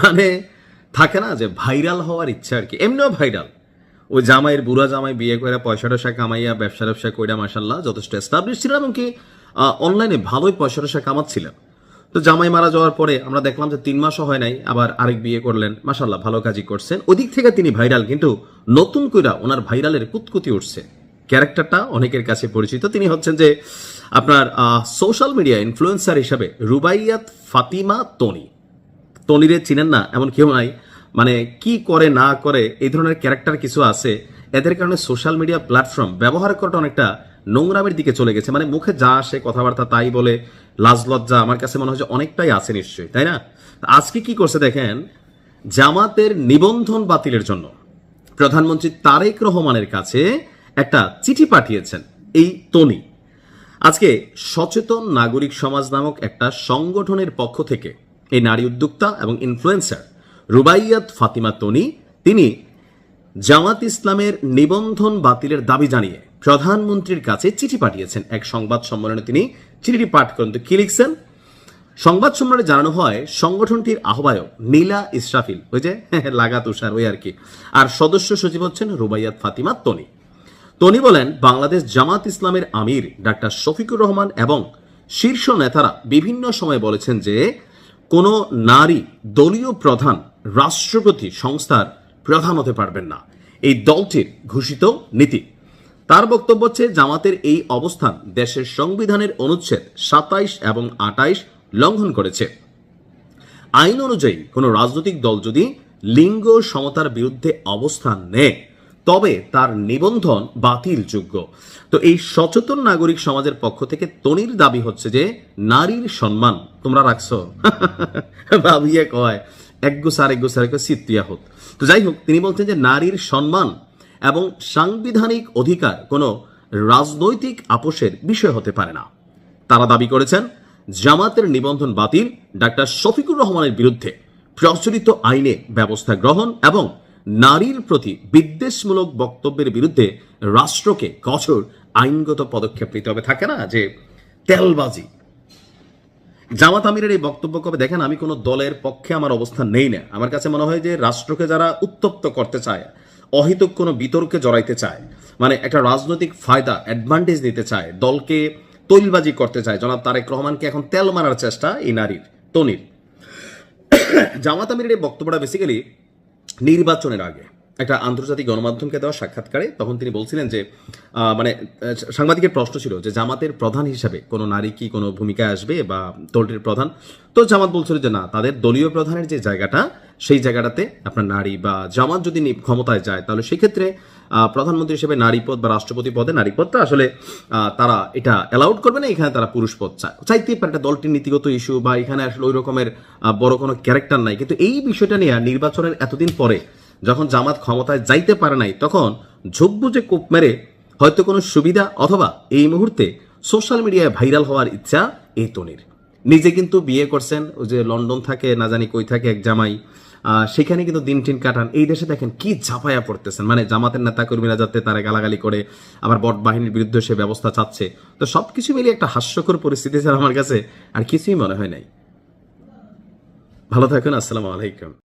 মানে থাকে না যে ভাইরাল হওয়ার ইচ্ছা আর কি, এমনিও ভাইরাল। ওই জামাইয়ের বুড়া জামাই বিয়ে করে পয়সা টয়সা কামাইয়া ব্যবসা কইরা মাসাল্লাহ যথেষ্ট এস্টাবলিশ ছিলেন, এমনকি অনলাইনে ভালোই পয়সা টয়সা কামাচ্ছিলেন। তো জামাই মারা যাওয়ার পরে আমরা দেখলাম যে 3 মাসও হয় নাই আবার আরেক বিয়ে করলেন, মাসাল্লাহ ভালো কাজই করছেন, ওদিক থেকে তিনি ভাইরাল। কিন্তু নতুন কইরা ওনার ভাইরালের কুতকুতি উঠছে, ক্যারেক্টারটা অনেকের কাছে পরিচিত। তিনি হচ্ছেন যে আপনার সোশ্যাল মিডিয়া ইনফ্লুয়েন্সার হিসাবে রুবাইয়াত ফাতিমা তনি। তনিরে চিনেন না এমন কেউ নাই, মানে কি করে না করে এই ধরনের ক্যারেক্টার কিছু আছে, এদের কারণে সোশ্যাল মিডিয়া প্ল্যাটফর্ম ব্যবহার করাটা অনেকটা নোংরামের দিকে চলে গেছে। মানে মুখে যা আসে কথাবার্তা তাই বলে, লাজ লজ্জা আমার কাছে মনে হয় যে অনেকটাই আছে নিশ্চয়ই, তাই না? আজকে কি করছে দেখেন, জামাতের নিবন্ধন বাতিলের জন্য প্রধানমন্ত্রী তারেক রহমানের কাছে একটা চিঠি পাঠিয়েছেন এই তনি। আজকে সচেতন নাগরিক সমাজ নামক একটা সংগঠনের পক্ষ থেকে এই নারী উদ্যোক্তা এবং ইনফ্লুয়েন্সার রুবাইয়াত ফাতিমা তনি তিনি জামাত ইসলামের নিবন্ধন বাতিলের দাবি জানিয়ে প্রধানমন্ত্রীর কাছে চিঠি পাঠিয়েছেন। এক সংবাদ সম্মেলনে তিনি চিঠিটি পাঠ করেন। তো কি লিখছেন? সংবাদ সম্মেলনে জানানো হয় সংগঠনটির আহ্বায়ক নীলা ইসরাফিল, ওই যে লাগা তুষার ওই আর কি, আর সদস্য সচিব হচ্ছেন রুবাইয়াত ফাতিমা তনি। তনি বলেন, বাংলাদেশ জামাত ইসলামের আমির ডাক্তার শফিকুর রহমান এবং শীর্ষ নেতারা বিভিন্ন সময় বলেছেন যে কোনো নারী দলীয় প্রধান রাষ্ট্রপতি সংস্থার প্রধান হতে পারবেন না, এই দলটির ঘোষিত নীতি। তার বক্তব্য হচ্ছে জামাতের এই অবস্থান দেশের সংবিধানের অনুচ্ছেদ 27 এবং 28 লঙ্ঘন করেছে। আইন অনুযায়ী কোনো রাজনৈতিক দল যদি লিঙ্গ সমতার বিরুদ্ধে অবস্থান নেয় তবে তার নিবন্ধন বাতিলযোগ্য। তো এই সচেতন নাগরিক সমাজের পক্ষ থেকে তনির দাবি হচ্ছে যে নারীর সম্মান তোমরা রাখছো ভাবিয়ে কয় এক গোসার সিতিয়া হত। তো যাই হোক, তিনি বলছেন যে নারীর সম্মান এবং সাংবিধানিক অধিকার কোনো রাজনৈতিক আপোষের বিষয় হতে পারে না। তারা দাবি করেছেন জামাতের নিবন্ধন বাতিল, ডাক্তার শফিকুর রহমানের বিরুদ্ধে প্রচলিত আইনে ব্যবস্থা গ্রহণ এবং নারীর প্রতি বিদ্বেষমূলক বক্তব্যের বিরুদ্ধে রাষ্ট্রকে কঠোর আইনগত পদক্ষেপ নিতে হবে। থাকে না যে তেলবাজি। জামাত আমিরের এই বক্তব্য কবে দেখেন, আমি কোনো দলের পক্ষে আমার অবস্থান নেই না। আমার কাছে মনে হয় যে রাষ্ট্রকে যারা উত্তপ্ত করতে চায়, অহেতুক কোনো বিতর্কে জড়াইতে চায়, মানে একটা রাজনৈতিক ফায়দা অ্যাডভান্টেজ নিতে চায়, দলকে তৈলবাজি করতে চায়, জনাব তারেক রহমানকে এখন তেল মারার চেষ্টা এই নারীর তনির। জামাত আমিরের এই বক্তব্যটা বেসিক্যালি নির্বাচনের আগে একটা আন্তর্জাতিক গণমাধ্যমকে দেওয়া সাক্ষাৎকারে তখন তিনি বলছিলেন যে মানে সাংবাদিকের প্রশ্ন ছিল যে জামাতের প্রধান হিসাবে কোনো নারী কি কোনো ভূমিকায় আসবে বা দলটির প্রধান। তো জামাত বলছিল যে না, তাদের দলীয় প্রধানের যে জায়গাটা সেই জায়গাটাতে আপনার নারী বা জামাত যদি ক্ষমতায় যায় তাহলে সেক্ষেত্রে প্রধানমন্ত্রী হিসেবে নারী পদ বা রাষ্ট্রপতি পদে নারী পদটা আসলে তারা এটা অ্যালাউড করবে না, এখানে তারা পুরুষ পদ চাইতেই পারে। এটা দলটির নীতিগত ইস্যু বা এখানে আসলে ওই রকমের বড় কোনো ক্যারেক্টার নাই। কিন্তু এই বিষয়টা নিয়ে নির্বাচনের এতদিন পরে যখন জামাত ক্ষমতায় যাইতে পারে নাই তখন ঝোপ বুঝে কূপ মেরে হয়তো কোনো সুবিধা অথবা এই মুহূর্তে সোশ্যাল মিডিয়ায় ভাইরাল হওয়ার ইচ্ছা এই তনির। নিজে কিন্তু বিয়ে করছেন, ওই যে লন্ডন থাকে না জানি কই থাকে এক জামাই, সেখানে কিন্তু দিন টিন কাটান। এই দেশে দেখেন কি ঝাঁপাইয়া পড়তেছেন, মানে জামাতের নেতা কর্মীরা যাতে তারা গালাগালি করে আবার বট বাহিনীর বিরুদ্ধে সে ব্যবস্থা চাচ্ছে। তো সবকিছু মিলিয়ে একটা হাস্যকর পরিস্থিতি ছাড়া আমার কাছে আর কিছুই মনে হয় নাই। ভালো থাকুন, আসসালামু আলাইকুম।